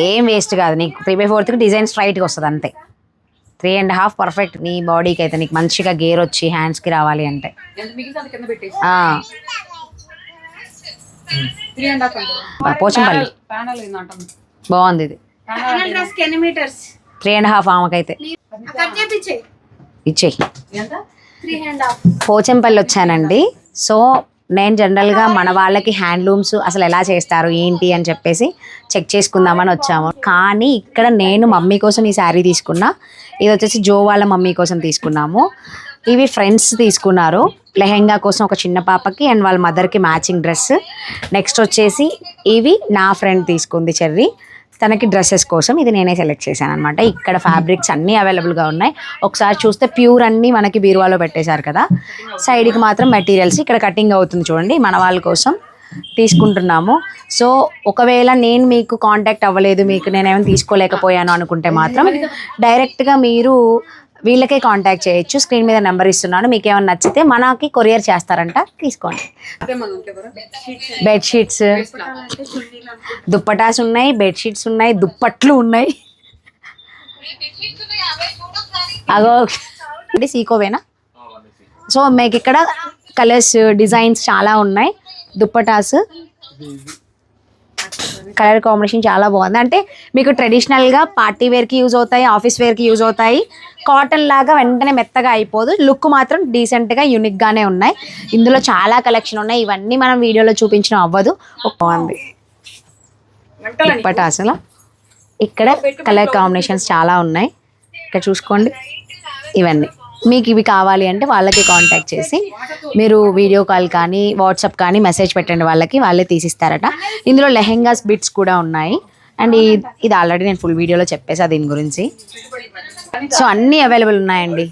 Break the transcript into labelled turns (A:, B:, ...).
A: ఏం వేస్ట్ కాదు నీకు 3/4 డిజైన్ స్ట్రైట్గా వస్తుంది అంతే 3.5 పర్ఫెక్ట్ నీ బాడీకి అయితే నీకు మంచిగా గేర్ వచ్చి హ్యాండ్స్కి రావాలి అంటే పోచంపల్లి బాగుంది ఇది 3.5 ఆమెకైతే ఇచ్చేయి పోచంపల్లి వచ్చానండి. సో నేను జనరల్గా మన వాళ్ళకి హ్యాండ్లూమ్స్ అసలు ఎలా చేస్తారు ఏంటి అని చెప్పేసి చెక్ చేసుకుందామని వచ్చాము. కానీ ఇక్కడ నేను మమ్మీ కోసం ఈ శారీ తీసుకున్నా. ఇది వచ్చేసి జో వాళ్ళ మమ్మీ కోసం తీసుకున్నాము. ఇవి ఫ్రెండ్స్ తీసుకున్నారు లెహెంగా కోసం ఒక చిన్న పాపకి అండ్ వాళ్ళ మదర్కి మ్యాచింగ్ డ్రెస్. నెక్స్ట్ వచ్చేసి ఇవి నా ఫ్రెండ్ తీసుకుంది చెర్రీ, తనకి డ్రెస్సెస్ కోసం ఇది నేనే సెలెక్ట్ చేశాను అనమాట. ఇక్కడ ఫ్యాబ్రిక్స్ అన్నీ అవైలబుల్గా ఉన్నాయి. ఒకసారి చూస్తే ప్యూర్ అన్నీ మనకి బీరువాలో పెట్టేశారు కదా, సైడ్కి మాత్రం మెటీరియల్స్ ఇక్కడ కటింగ్ అవుతుంది చూడండి. మన వాళ్ళ కోసం తీసుకుంటున్నాము. సో ఒకవేళ నేను మీకు కాంటాక్ట్ అవ్వలేదు, మీకు నేనేమైనా తీసుకోలేకపోయాను అనుకుంటే మాత్రం డైరెక్ట్గా మీరు వీళ్ళకే కాంటాక్ట్ చేయొచ్చు. స్క్రీన్ మీద నెంబర్ ఇస్తున్నాను. మీకు ఏమైనా నచ్చితే మనకి కొరియర్ చేస్తారంట, తీసుకోండి. బెడ్షీట్స్, దుప్పటాస్ ఉన్నాయి, బెడ్షీట్స్ ఉన్నాయి, దుప్పట్లు ఉన్నాయి. అగో సీకోవేనా. సో మీకు ఇక్కడ కలర్స్ డిజైన్స్ చాలా ఉన్నాయి. దుప్పటాస్ కలర్ కాంబినేషన్ చాలా బాగుంది. అంటే మీకు ట్రెడిషనల్గా పార్టీ వేర్కి యూజ్ అవుతాయి, ఆఫీస్ వేర్కి యూజ్ అవుతాయి. కాటన్ లాగా వెంటనే మెత్తగా అయిపోదు. లుక్ మాత్రం డీసెంట్గా యూనిక్గానే ఉన్నాయి. ఇందులో చాలా కలెక్షన్ ఉన్నాయి. ఇవన్నీ మనం వీడియోలో చూపించడం అవ్వదు. బాగుంది దుప్పటాసులో. ఇక్కడ కలర్ కాంబినేషన్స్ చాలా ఉన్నాయి. ఇక్కడ చూసుకోండి. ఇవన్నీ మీకు ఇవి కావాలి అంటే వాళ్ళకి కాంటాక్ట్ చేసి మీరు వీడియో కాల్ కానీ వాట్సాప్ కానీ మెసేజ్ పెట్టండి, వాళ్ళే తీసిస్తారట. ఇందులో లెహెంగాస్ బిట్స్ కూడా ఉన్నాయి. అండ్ ఇది ఆల్రెడీ నేను ఫుల్ వీడియోలో చెప్పేసా దీని గురించి. సో అన్నీ అవైలబుల్ ఉన్నాయండి.